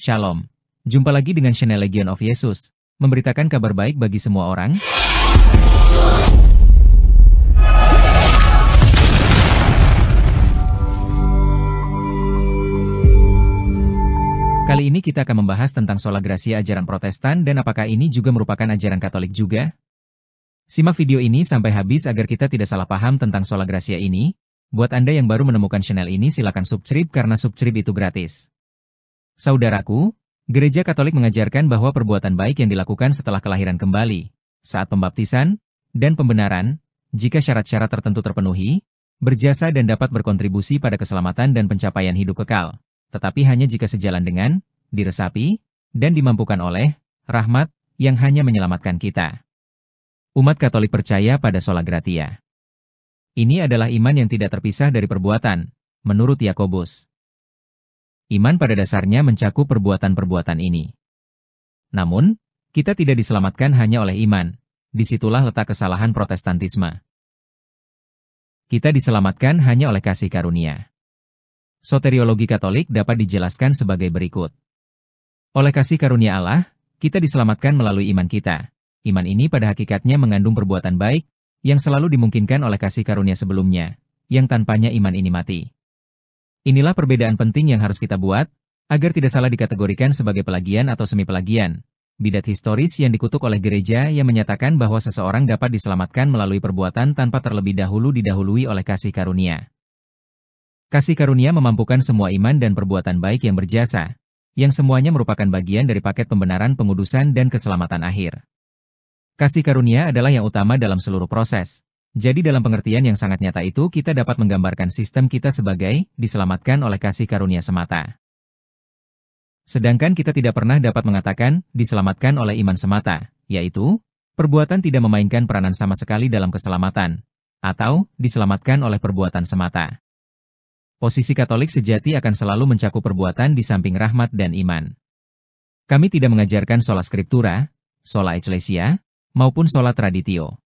Shalom. Jumpa lagi dengan channel Legion of Yesus, memberitakan kabar baik bagi semua orang. Kali ini kita akan membahas tentang sola gratia ajaran Protestan dan apakah ini juga merupakan ajaran Katolik juga? Simak video ini sampai habis agar kita tidak salah paham tentang sola gratia ini. Buat Anda yang baru menemukan channel ini silakan subscribe karena subscribe itu gratis. Saudaraku, Gereja Katolik mengajarkan bahwa perbuatan baik yang dilakukan setelah kelahiran kembali, saat pembaptisan, dan pembenaran, jika syarat-syarat tertentu terpenuhi, berjasa dan dapat berkontribusi pada keselamatan dan pencapaian hidup kekal, tetapi hanya jika sejalan dengan, diresapi, dan dimampukan oleh, rahmat, yang hanya menyelamatkan kita. Umat Katolik percaya pada sola gratia. Ini adalah iman yang tidak terpisah dari perbuatan, menurut Yakobus. Iman pada dasarnya mencakup perbuatan-perbuatan ini. Namun, kita tidak diselamatkan hanya oleh iman. Disitulah letak kesalahan Protestantisme. Kita diselamatkan hanya oleh kasih karunia. Soteriologi Katolik dapat dijelaskan sebagai berikut. Oleh kasih karunia Allah, kita diselamatkan melalui iman kita. Iman ini pada hakikatnya mengandung perbuatan baik, yang selalu dimungkinkan oleh kasih karunia sebelumnya, yang tanpanya iman ini mati. Inilah perbedaan penting yang harus kita buat, agar tidak salah dikategorikan sebagai pelagian atau semi-pelagian. Bidat historis yang dikutuk oleh gereja yang menyatakan bahwa seseorang dapat diselamatkan melalui perbuatan tanpa terlebih dahulu didahului oleh kasih karunia. Kasih karunia memampukan semua iman dan perbuatan baik yang berjasa, yang semuanya merupakan bagian dari paket pembenaran pengudusan dan keselamatan akhir. Kasih karunia adalah yang utama dalam seluruh proses. Jadi dalam pengertian yang sangat nyata itu kita dapat menggambarkan sistem kita sebagai diselamatkan oleh kasih karunia semata. Sedangkan kita tidak pernah dapat mengatakan diselamatkan oleh iman semata, yaitu perbuatan tidak memainkan peranan sama sekali dalam keselamatan, atau diselamatkan oleh perbuatan semata. Posisi Katolik sejati akan selalu mencakup perbuatan di samping rahmat dan iman. Kami tidak mengajarkan sola scriptura, sola ecclesia, maupun sola traditio.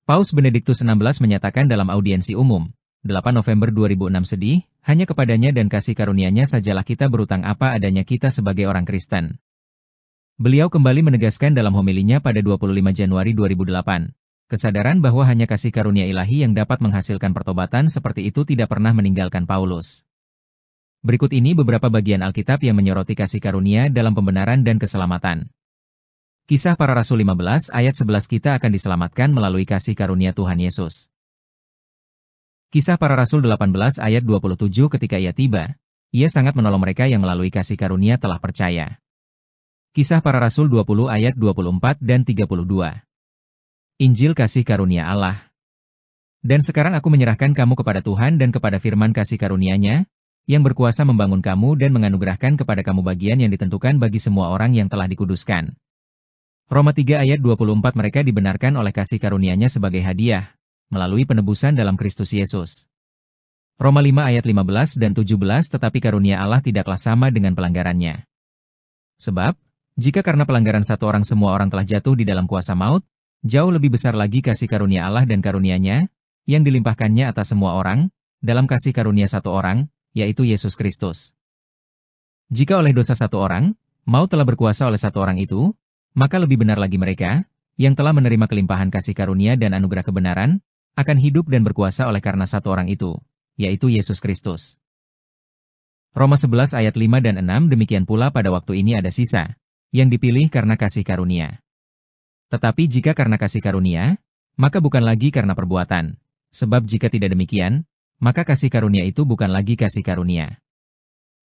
Paus Benediktus XVI menyatakan dalam audiensi umum, 8 November 2006 sedih, hanya kepadanya dan kasih karunia-Nya sajalah kita berutang apa adanya kita sebagai orang Kristen. Beliau kembali menegaskan dalam homilinya pada 25 Januari 2008, kesadaran bahwa hanya kasih karunia ilahi yang dapat menghasilkan pertobatan seperti itu tidak pernah meninggalkan Paulus. Berikut ini beberapa bagian Alkitab yang menyoroti kasih karunia dalam pembenaran dan keselamatan. Kisah Para Rasul 15 ayat 11 kita akan diselamatkan melalui kasih karunia Tuhan Yesus. Kisah Para Rasul 18 ayat 27 ketika ia tiba, ia sangat menolong mereka yang melalui kasih karunia telah percaya. Kisah Para Rasul 20 ayat 24 dan 32. Injil kasih karunia Allah. Dan sekarang aku menyerahkan kamu kepada Tuhan dan kepada firman kasih karunia-Nya, yang berkuasa membangun kamu dan menganugerahkan kepada kamu bagian yang ditentukan bagi semua orang yang telah dikuduskan. Roma 3 ayat 24 mereka dibenarkan oleh kasih karunia-Nya sebagai hadiah, melalui penebusan dalam Kristus Yesus. Roma 5 ayat 15 dan 17 tetapi karunia Allah tidaklah sama dengan pelanggarannya. Sebab, jika karena pelanggaran satu orang semua orang telah jatuh di dalam kuasa maut, jauh lebih besar lagi kasih karunia Allah dan karunia-Nya, yang dilimpahkannya atas semua orang, dalam kasih karunia satu orang, yaitu Yesus Kristus. Jika oleh dosa satu orang, maut telah berkuasa oleh satu orang itu, maka lebih benar lagi mereka, yang telah menerima kelimpahan kasih karunia dan anugerah kebenaran, akan hidup dan berkuasa oleh karena satu orang itu, yaitu Yesus Kristus. Roma 11 ayat 5 dan 6 demikian pula pada waktu ini ada sisa, yang dipilih karena kasih karunia. Tetapi jika karena kasih karunia, maka bukan lagi karena perbuatan, sebab jika tidak demikian, maka kasih karunia itu bukan lagi kasih karunia.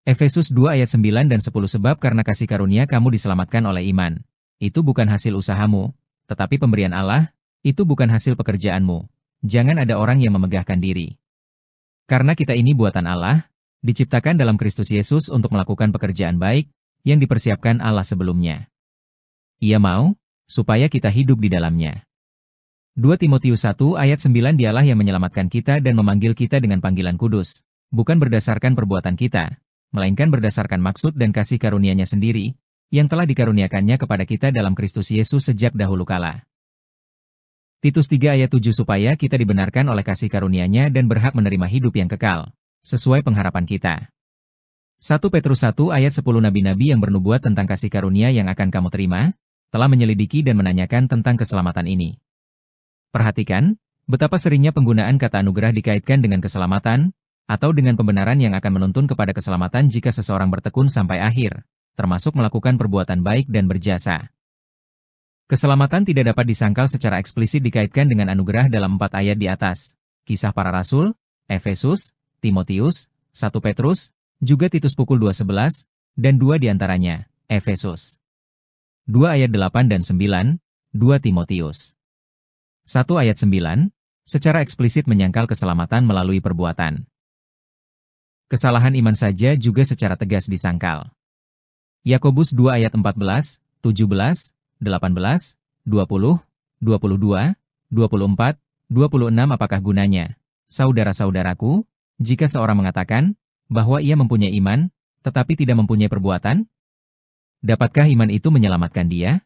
Efesus 2 ayat 9 dan 10 sebab karena kasih karunia kamu diselamatkan oleh iman. Itu bukan hasil usahamu, tetapi pemberian Allah, itu bukan hasil pekerjaanmu. Jangan ada orang yang memegahkan diri. Karena kita ini buatan Allah, diciptakan dalam Kristus Yesus untuk melakukan pekerjaan baik, yang dipersiapkan Allah sebelumnya. Ia mau, supaya kita hidup di dalamnya. 2 Timotius 1 ayat 9 Dialah yang menyelamatkan kita dan memanggil kita dengan panggilan kudus, bukan berdasarkan perbuatan kita, melainkan berdasarkan maksud dan kasih karunia-Nya sendiri, yang telah dikaruniakannya kepada kita dalam Kristus Yesus sejak dahulu kala. Titus 3 ayat 7 supaya kita dibenarkan oleh kasih karunia-Nya dan berhak menerima hidup yang kekal, sesuai pengharapan kita. 1 Petrus 1 ayat 10 nabi-nabi yang bernubuat tentang kasih karunia yang akan kamu terima, telah menyelidiki dan menanyakan tentang keselamatan ini. Perhatikan, betapa seringnya penggunaan kata anugerah dikaitkan dengan keselamatan, atau dengan pembenaran yang akan menuntun kepada keselamatan jika seseorang bertekun sampai akhir, termasuk melakukan perbuatan baik dan berjasa. Keselamatan tidak dapat disangkal secara eksplisit dikaitkan dengan anugerah dalam 4 ayat di atas. Kisah Para Rasul, Efesus, Timotius, 1 Petrus, juga Titus pukul 2:11, dan 2 diantaranya, Efesus. 2 ayat 8 dan 9, 2 Timotius. 1 ayat 9, secara eksplisit menyangkal keselamatan melalui perbuatan. Kesalahan iman saja juga secara tegas disangkal. Yakobus 2 ayat 14, 17, 18, 20, 22, 24, 26 Apakah gunanya, saudara-saudaraku, jika seorang mengatakan bahwa ia mempunyai iman, tetapi tidak mempunyai perbuatan? Dapatkah iman itu menyelamatkan dia?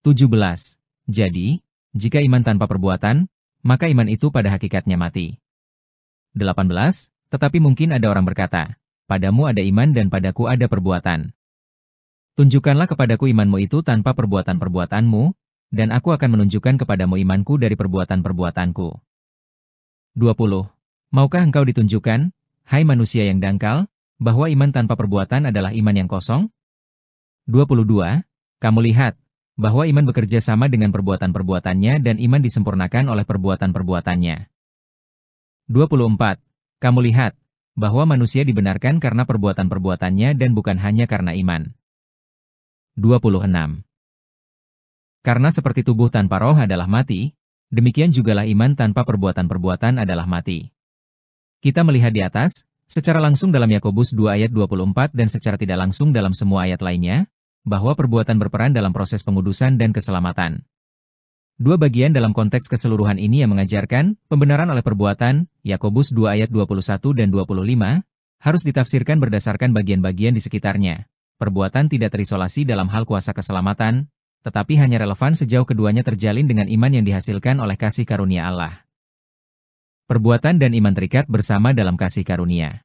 17. Jadi, jika iman tanpa perbuatan, maka iman itu pada hakikatnya mati. 18. Tetapi mungkin ada orang berkata, padamu ada iman dan padaku ada perbuatan. Tunjukkanlah kepadaku imanmu itu tanpa perbuatan-perbuatanmu, dan aku akan menunjukkan kepadamu imanku dari perbuatan-perbuatanku. 20. Maukah engkau ditunjukkan, hai manusia yang dangkal, bahwa iman tanpa perbuatan adalah iman yang kosong? 22. Kamu lihat, bahwa iman bekerja sama dengan perbuatan-perbuatannya dan iman disempurnakan oleh perbuatan-perbuatannya. 24. Kamu lihat, bahwa manusia dibenarkan karena perbuatan-perbuatannya dan bukan hanya karena iman. 26. Karena seperti tubuh tanpa roh adalah mati, demikian jugalah iman tanpa perbuatan-perbuatan adalah mati. Kita melihat di atas, secara langsung dalam Yakobus 2 ayat 24 dan secara tidak langsung dalam semua ayat lainnya, bahwa perbuatan berperan dalam proses pengudusan dan keselamatan. Dua bagian dalam konteks keseluruhan ini yang mengajarkan, pembenaran oleh perbuatan, Yakobus 2 ayat 21 dan 25, harus ditafsirkan berdasarkan bagian-bagian di sekitarnya. Perbuatan tidak terisolasi dalam hal kuasa keselamatan, tetapi hanya relevan sejauh keduanya terjalin dengan iman yang dihasilkan oleh kasih karunia Allah. Perbuatan dan iman terikat bersama dalam kasih karunia.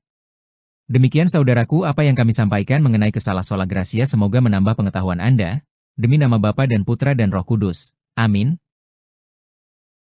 Demikian saudaraku apa yang kami sampaikan mengenai kesalahan sola gracia, semoga menambah pengetahuan Anda, demi nama Bapa dan Putra dan Roh Kudus. Amin.